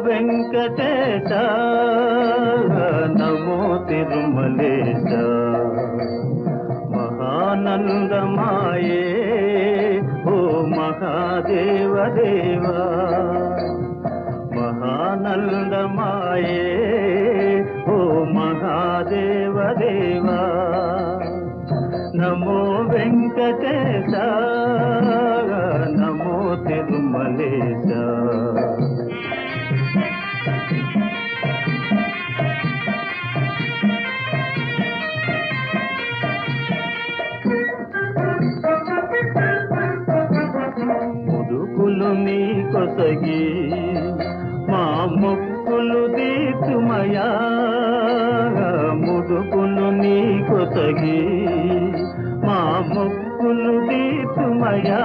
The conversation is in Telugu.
వెంకటేశ నమో తిరుమలేశ మహానందమాయే ఓ మహాదేవ దేవా మహానందమాయే ఓ మహాదేవ దేవా నమో వెంకటేశ నమో తిరుమలేశ ముదుకులు నీ కొసగి మా మొక్కులు దీతుమయా ముదుకులు నీ కొసగి మా మొక్కులు దీతుమయా